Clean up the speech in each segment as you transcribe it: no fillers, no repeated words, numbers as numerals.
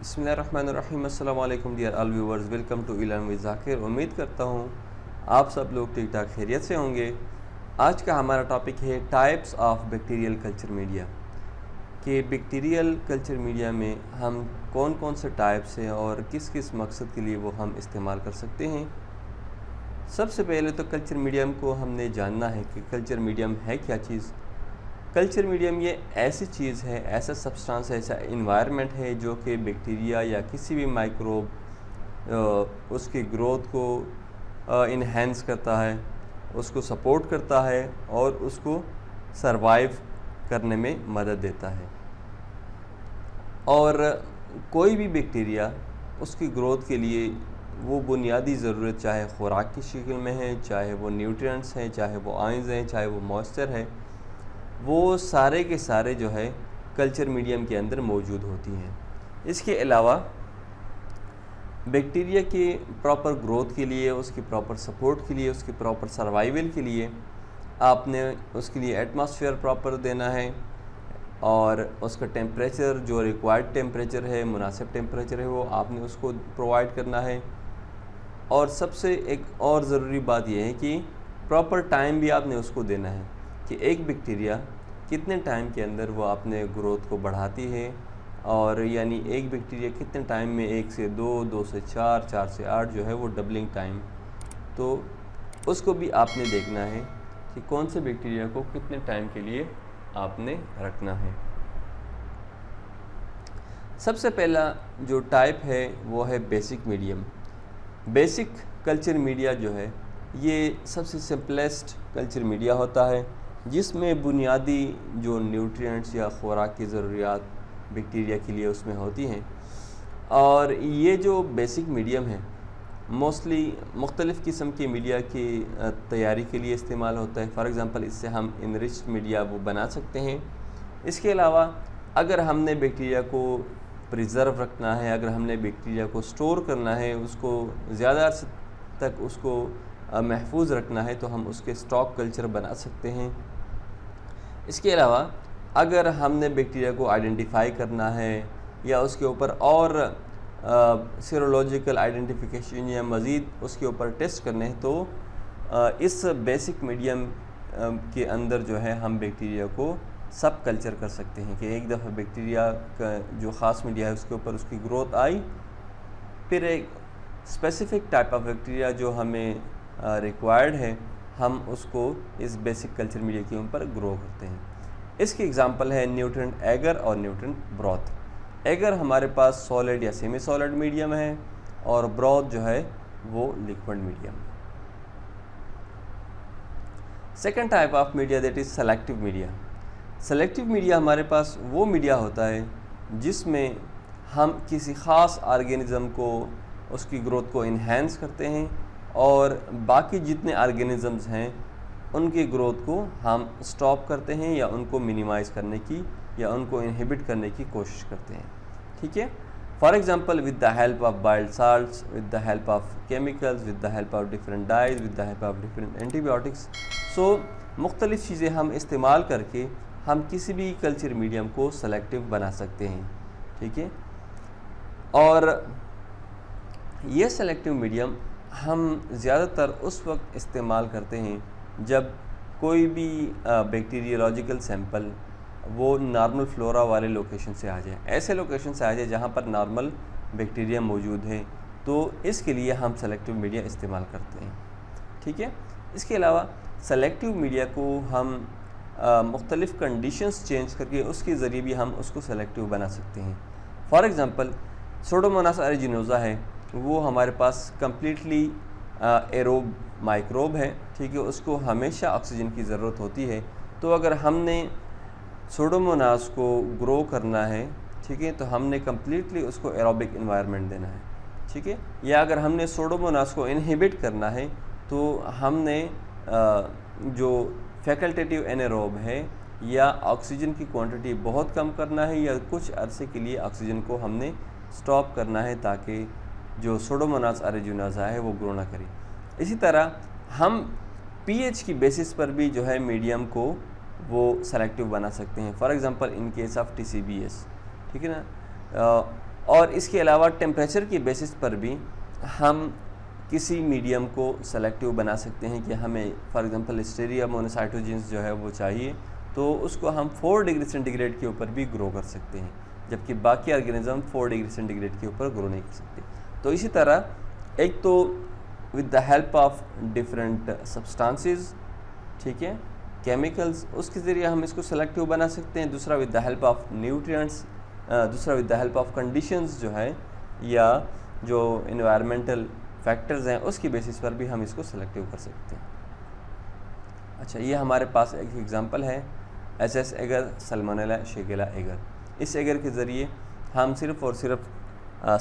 बिस्मिल्लाहिर्रहमानिर्रहीम। अस्सलाम वालेकुम dear all viewers, welcome to Ilm with Zakir. उम्मीद करता हूँ आप सब लोग ठीक ठाक खैरियत से होंगे। आज का हमारा टॉपिक है types of bacterial culture media, कि बैक्टीरियल कल्चर मीडिया में हम कौन कौन से टाइप्स हैं और किस किस मकसद के लिए वो हम इस्तेमाल कर सकते हैं। सबसे पहले तो कल्चर मीडियम को हमने जानना है कि कल्चर मीडियम है क्या चीज़। कल्चर मीडियम ये ऐसी चीज़ है, ऐसा सब्सटेंस है, ऐसा इन्वायरमेंट है जो कि बैक्टीरिया या किसी भी माइक्रोब उसकी ग्रोथ को इन्हेंस करता है, उसको सपोर्ट करता है और उसको सरवाइव करने में मदद देता है। और कोई भी बैक्टीरिया उसकी ग्रोथ के लिए वो बुनियादी ज़रूरत, चाहे खुराक की शक्ल में है, चाहे वो न्यूट्रिएंट्स हैं, चाहे वो आयंस हैं, चाहे वो मॉइस्चर है, वो सारे के सारे जो है कल्चर मीडियम के अंदर मौजूद होती हैं। इसके अलावा बैक्टीरिया के प्रॉपर ग्रोथ के लिए, उसकी प्रॉपर सपोर्ट के लिए, उसकी प्रॉपर सर्वाइवल के लिए आपने उसके लिए एटमॉस्फेयर प्रॉपर देना है और उसका टेम्परेचर जो रिक्वायर्ड टेम्परेचर है, मुनासिब टेम्परेचर है, वो आपने उसको प्रोवाइड करना है। और सबसे एक और ज़रूरी बात यह है कि प्रॉपर टाइम भी आपने उसको देना है कि एक बैक्टीरिया कितने टाइम के अंदर वो अपने ग्रोथ को बढ़ाती है, और यानी एक बैक्टीरिया कितने टाइम में 1 से 2, 2 से 4, 4 से 8 जो है वो डबलिंग टाइम, तो उसको भी आपने देखना है कि कौन से बैक्टीरिया को कितने टाइम के लिए आपने रखना है। सबसे पहला जो टाइप है वो है basic medium. Basic culture media जो है ये सबसे सिंपलेस्ट कल्चर मीडिया होता है, जिसमें बुनियादी जो न्यूट्रिएंट्स या खुराक की ज़रूरियात बैक्टीरिया के लिए उसमें होती हैं। और ये जो बेसिक मीडियम है मोस्टली मुख्तलिफ़ किस्म के मीडिया की तैयारी के लिए इस्तेमाल होता है। फॉर एग्ज़ाम्पल इससे हम इनरिच्ड मीडिया वो बना सकते हैं। इसके अलावा अगर हमने बैक्टीरिया को प्रिज़र्व रखना है, अगर हमने बैक्टीरिया को स्टोर करना है, उसको ज़्यादा अर्से तक उसको महफूज रखना है, तो हम उसके स्टॉक कल्चर बना सकते हैं। इसके अलावा अगर हमने बैक्टीरिया को आइडेंटिफाई करना है या उसके ऊपर और सीरोलॉजिकल आइडेंटिफिकेशन या मज़ीद उसके ऊपर टेस्ट करने हैं, तो इस बेसिक मीडियम के अंदर जो है हम बैक्टीरिया को सब कल्चर कर सकते हैं कि एक दफ़ा बैक्टीरिया का जो ख़ास मीडिया है उसके ऊपर उसकी ग्रोथ आई, फिर एक स्पेसिफ़िक टाइप ऑफ बैक्टीरिया जो हमें रिक्वायर्ड है, हम उसको इस बेसिक कल्चर मीडिया के ऊपर ग्रो करते हैं। इसकी एग्जांपल है न्यूट्रिएंट एगर और न्यूट्रिएंट ब्रॉथ। एगर हमारे पास सॉलिड या सेमी सॉलिड मीडियम है और ब्रॉथ जो है वो लिक्विड मीडियम है। Second type of media that is selective media. Selective media हमारे पास वो मीडिया होता है जिसमें हम किसी ख़ास ऑर्गेनिज़म को, उसकी ग्रोथ को इन्हेंस करते हैं और बाकी जितने ऑर्गेनिज़म्स हैं उनकी ग्रोथ को हम स्टॉप करते हैं या उनको मिनिमाइज़ करने की या उनको इनहिबिट करने की कोशिश करते हैं। ठीक है। For example with the help of bile salts, with the help of chemicals, with the help of different dyes, with the help of different antibiotics. So मुख्तलिफ़ चीज़ें हम इस्तेमाल करके हम किसी भी कल्चर मीडियम को सेलेक्टिव बना सकते हैं। ठीक है। और ये सेलेक्टिव मीडियम हम ज़्यादातर उस वक्त इस्तेमाल करते हैं जब कोई भी बैक्टीरियोलॉजिकल सैंपल वो नॉर्मल फ्लोरा वाले लोकेशन से आ जाए, ऐसे लोकेशन से आ जाए जहाँ पर नॉर्मल बैक्टीरिया मौजूद है, तो इसके लिए हम सेलेक्टिव मीडिया इस्तेमाल करते हैं। ठीक है। इसके अलावा सेलेक्टिव मीडिया को हम मुख्तलिफ़ कंडीशंस चेंज करके उसके ज़रिए भी हम उसको सेलेक्टिव बना सकते हैं। फॉर एग्ज़ाम्पल सूडोमोनास एरिजिनोसा है, वो हमारे पास कम्प्लीटली एरोब माइक्रोब है। ठीक है। उसको हमेशा ऑक्सीजन की ज़रूरत होती है। तो अगर हमने सूडोमोनास को ग्रो करना है, ठीक है, तो हमने कम्प्लीटली उसको एरोबिक इन्वायरमेंट देना है। ठीक है। या अगर हमने सूडोमोनास को इनहिबिट करना है तो हमने जो फैकल्टेटिव एनारोब है या ऑक्सीजन की क्वांटिटी बहुत कम करना है या कुछ अरसे के लिए ऑक्सीजन को हमने स्टॉप करना है ताकि जो सूडोमोनास एरिजिनोसा है वो ग्रो ना करे। इसी तरह हम पीएच की बेसिस पर भी जो है मीडियम को वो सेलेक्टिव बना सकते हैं। For example in case of TCBS, ठीक है ना, और इसके अलावा टेम्परेचर की बेसिस पर भी हम किसी मीडियम को सेलेक्टिव बना सकते हैं कि हमें फॉर एग्जांपल लिस्टेरिया मोनोसाइटोजेंस जो है वो चाहिए, तो उसको हम 4 डिग्री सेंटीग्रेड के ऊपर भी ग्रो कर सकते हैं, जबकि बाकी ऑर्गेनिज्म 4 डिग्री सेंटीग्रेड के ऊपर ग्रो नहीं कर सकते। तो इसी तरह एक तो with the help of different substances, ठीक है, केमिकल्स, उसके ज़रिए हम इसको सेलेक्टिव बना सकते हैं। दूसरा with the help of nutrients, दूसरा with the help of conditions जो है या जो इन्वायरमेंटल फैक्टर्स हैं उसकी बेसिस पर भी हम इसको सेलेक्टिव कर सकते हैं। अच्छा, ये हमारे पास एक एग्जांपल है SS agar Salmonella Shigella agar. इस एगर के ज़रिए हम सिर्फ़ और सिर्फ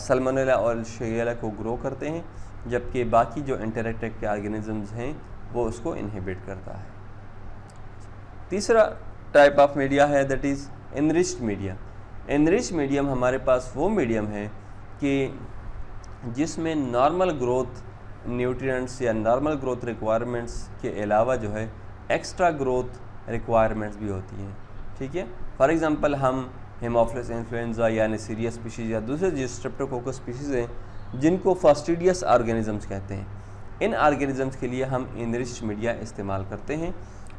सल्मोनेला और शिगेला को ग्रो करते हैं, जबकि बाकी जो इंटरैक्टेड के ऑर्गेनिजम्स हैं वो उसको इनहिबिट करता है। तीसरा टाइप ऑफ मीडिया है that is enriched media. Enriched medium हमारे पास वो मीडियम है कि जिसमें नॉर्मल ग्रोथ न्यूट्रिएंट्स या नॉर्मल ग्रोथ रिक्वायरमेंट्स के अलावा जो है एक्स्ट्रा ग्रोथ रिक्वायरमेंट्स भी होती हैं, ठीक है। फॉर एग्जांपल हम हेमोफिलस इन्फ्लुएंजा या नेसीरिया स्पीशीज़ या दूसरे जो स्ट्रेप्टोकोकस स्पीशीज़ हैं जिनको फास्टिडियस ऑर्गेनिजम्स कहते हैं, इन ऑर्गेनिजम्स के लिए हम इनरिच्ड मीडिया इस्तेमाल करते हैं।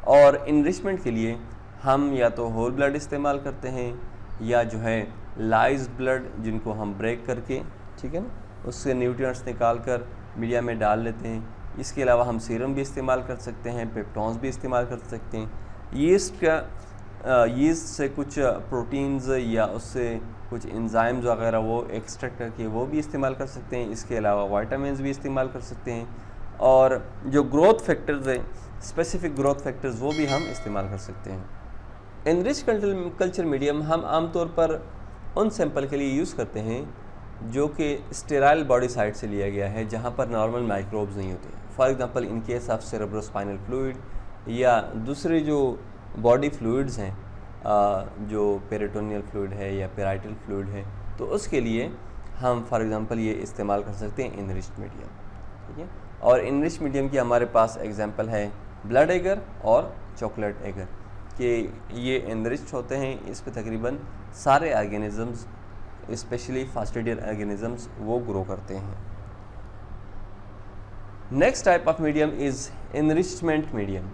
और इनरिचमेंट के लिए हम या तो होल ब्लड इस्तेमाल करते हैं या जो है लाइज्ड ब्लड जिनको हम ब्रेक करके, ठीक है ना, उससे न्यूट्रिएंट्स निकाल कर मीडिया में डाल लेते हैं। इसके अलावा हम सीरम भी इस्तेमाल कर सकते हैं, पेप्टॉन्स भी इस्तेमाल कर सकते हैं। यीस्ट से कुछ प्रोटीन्स या उससे कुछ एंजाइम्स वगैरह वो एक्सट्रैक्ट करके वो भी इस्तेमाल कर सकते हैं। इसके अलावा विटामिन्स भी इस्तेमाल कर सकते हैं, और जो ग्रोथ फैक्टर्स हैं, स्पेसिफिक ग्रोथ फैक्टर्स, वो भी हम इस्तेमाल कर सकते हैं। एनरिच कल्चर मीडियम हम आमतौर पर उन सैंपल के लिए यूज़ करते हैं जो कि स्टेराइल बॉडी साइड से लिया गया है, जहाँ पर नॉर्मल माइक्रोब्स नहीं होते। For example in case of cerebrospinal fluid या दूसरे जो बॉडी फ्लूइड्स हैं, जो पेरिटोनियल फ्लूइड है या पेराइटल फ्लूइड है, तो उसके लिए हम फॉर एग्जांपल ये इस्तेमाल कर सकते हैं इनरिच्ड मीडियम, ठीक है। और इनरिच्ड मीडियम की हमारे पास एग्जांपल है ब्लड एगर और चॉकलेट एगर, कि ये इनरिच्ड होते हैं। इस पर तकरीबन सारे ऑर्गेनिजम्स, स्पेशली फास्टिडियर ऑर्गेनिजम्स, वो ग्रो करते हैं। Next type of medium is enrichment medium.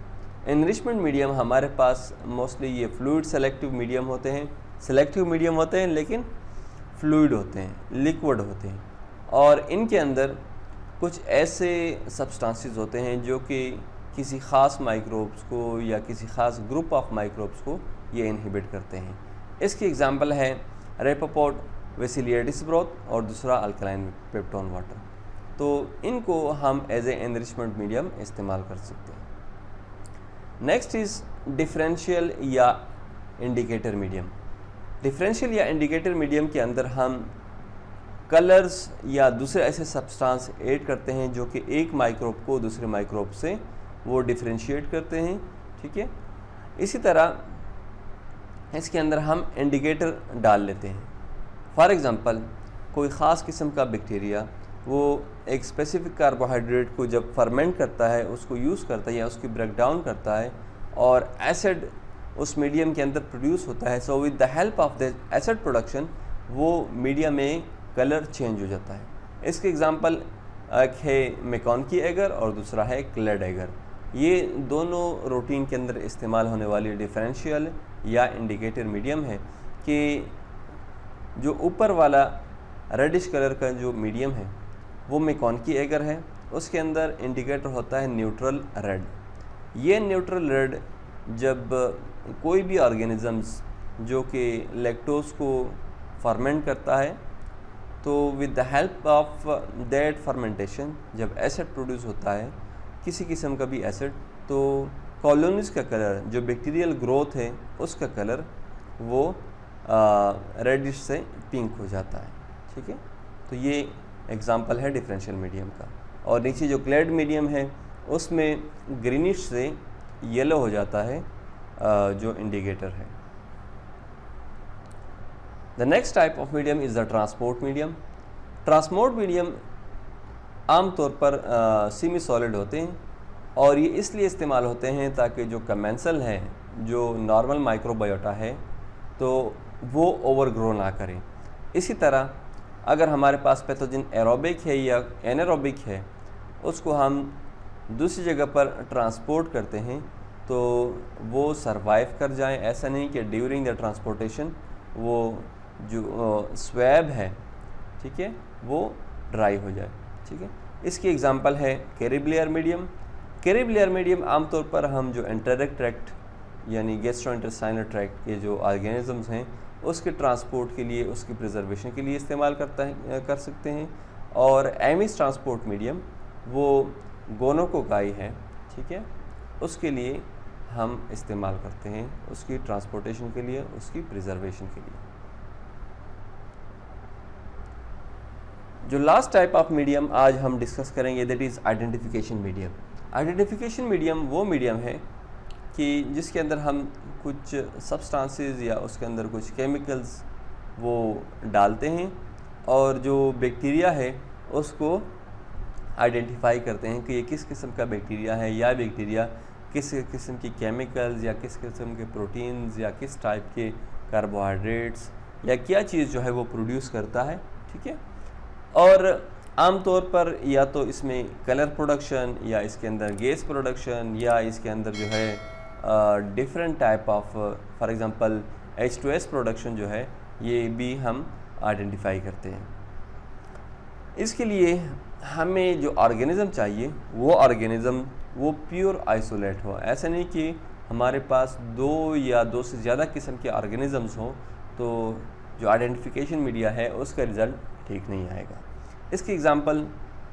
Enrichment medium हमारे पास मोस्टली ये फ्लूइड सेलेक्टिव मीडियम होते हैं। सेलेक्टिव मीडियम होते हैं लेकिन फ्लूइड होते हैं, लिक्विड होते हैं, और इनके अंदर कुछ ऐसे सब्सटेंसेस होते हैं जो कि किसी ख़ास माइक्रोब्स को या किसी ख़ास ग्रुप ऑफ माइक्रोब्स को ये इनहिबिट करते हैं। इसकी एग्जांपल है रेपोपोड वेसिलिएटिस ब्रोथ और दूसरा अल्कलाइन पेप्टोन वाटर। तो इनको हम एज ए एनरिचमेंट मीडियम इस्तेमाल कर सकते हैं। नेक्स्ट इज़ डिफरेंशियल या इंडिकेटर मीडियम। डिफरेंशियल या इंडिकेटर मीडियम के अंदर हम कलर्स या दूसरे ऐसे सब्सटेंस ऐड करते हैं जो कि एक माइक्रोब को दूसरे माइक्रोब से वो डिफरेंशिएट करते हैं, ठीक है। इसी तरह इसके अंदर हम इंडिकेटर डाल लेते हैं। फॉर एग्ज़ाम्पल कोई ख़ास किस्म का बैक्टीरिया वो एक स्पेसिफिक कार्बोहाइड्रेट को जब फर्मेंट करता है, उसको यूज़ करता है या उसकी ब्रेक डाउन करता है, और एसिड उस मीडियम के अंदर प्रोड्यूस होता है। So with the help of the acid production वो मीडिया में कलर चेंज हो जाता है। इसके एग्जांपल एक है मैकॉनकी एगर और दूसरा है क्लेड एगर। ये दोनों रूटीन के अंदर इस्तेमाल होने वाली डिफरेंशियल या इंडिकेटर मीडियम है कि जो ऊपर वाला रेडिश कलर का जो मीडियम है वो मैकॉनकी एगर है, उसके अंदर इंडिकेटर होता है न्यूट्रल रेड। ये न्यूट्रल रेड जब कोई भी ऑर्गेनिजम्स जो कि लैक्टोज को फर्मेंट करता है, तो with the help of that fermentation जब एसिड प्रोड्यूस होता है, किसी किस्म का भी एसिड, तो कॉलोनीज का कलर, जो बैक्टीरियल ग्रोथ है उसका कलर वो रेडिश से पिंक हो जाता है, ठीक है। तो ये एग्जांपल है डिफरेंशियल मीडियम का। और नीचे जो क्लेड मीडियम है उसमें ग्रीनिश से येलो हो जाता है जो इंडिकेटर है। The next type of medium is the transport medium. Transport medium आमतौर पर सेमी सॉलिड होते हैं, और ये इसलिए इस्तेमाल होते हैं ताकि जो कमेंसल है, जो नॉर्मल माइक्रोबायोटा है, तो वो ओवरग्रो ना करें। इसी तरह अगर हमारे पास पैथोजन एरोबिक है या एनारोबिक है, उसको हम दूसरी जगह पर ट्रांसपोर्ट करते हैं तो वो सरवाइव कर जाएं। ऐसा नहीं कि ड्यूरिंग द ट्रांसपोर्टेशन वो जो स्वैब है, ठीक है, वो ड्राई हो जाए। ठीक है, इसकी एग्जांपल है कैरिबलियर मीडियम। कैरिबलियर मीडियम आमतौर पर हम जो एंटेरिक ट्रैक्ट यानी गैस्ट्रोइंटेस्टाइनल ट्रैक्ट के जो ऑर्गेनिजम्स हैं उसके ट्रांसपोर्ट के लिए, उसकी प्रिजर्वेशन के लिए इस्तेमाल कर सकते हैं। और एमिस ट्रांसपोर्ट मीडियम वो गोनोकोकाई है, ठीक है, उसके लिए हम इस्तेमाल करते हैं, उसकी ट्रांसपोर्टेशन के लिए, उसकी प्रिजर्वेशन के लिए। जो लास्ट टाइप ऑफ मीडियम आज हम डिस्कस करेंगे that is identification medium. Identification medium वो मीडियम है कि जिसके अंदर हम कुछ सब्सटेंसेस या उसके अंदर कुछ केमिकल्स वो डालते हैं और जो बैक्टीरिया है उसको आइडेंटिफाई करते हैं कि ये किस किस्म का बैक्टीरिया है, या बैक्टीरिया किस किस्म की केमिकल्स या किस किस्म के प्रोटीन्स या किस टाइप के कार्बोहाइड्रेट्स या क्या चीज़ जो है वो प्रोड्यूस करता है। ठीक है, और आमतौर पर या तो इसमें कलर प्रोडक्शन या इसके अंदर गैस प्रोडक्शन या इसके अंदर जो है different type of for example H2S production जो है ये भी हम आइडेंटिफाई करते हैं। इसके लिए हमें जो ऑर्गेनिज़म चाहिए वो ऑर्गेनिज़म वो प्योर आइसोलेट हो। ऐसा नहीं कि हमारे पास दो या दो से ज़्यादा किस्म के ऑर्गेनिज़म्स हों तो जो आइडेंटिफिकेशन मीडिया है उसका रिज़ल्ट ठीक नहीं आएगा। इसकी example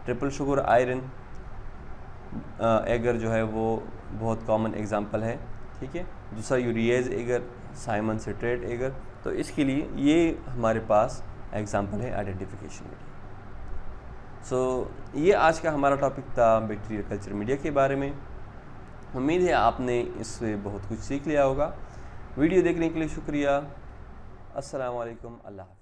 triple sugar iron agar जो है वो बहुत कॉमन एग्जांपल है। ठीक है, दूसरा urease agar, Simmons citrate agar. तो इसके लिए ये हमारे पास एग्जांपल है आइडेंटिफिकेशन मीडिया। ये आज का हमारा टॉपिक था बैक्टीरियल कल्चर मीडिया के बारे में। उम्मीद है आपने इससे बहुत कुछ सीख लिया होगा। वीडियो देखने के लिए शुक्रिया। अस्सलाम वालेकुम, अल्लाह हाफ़िज़।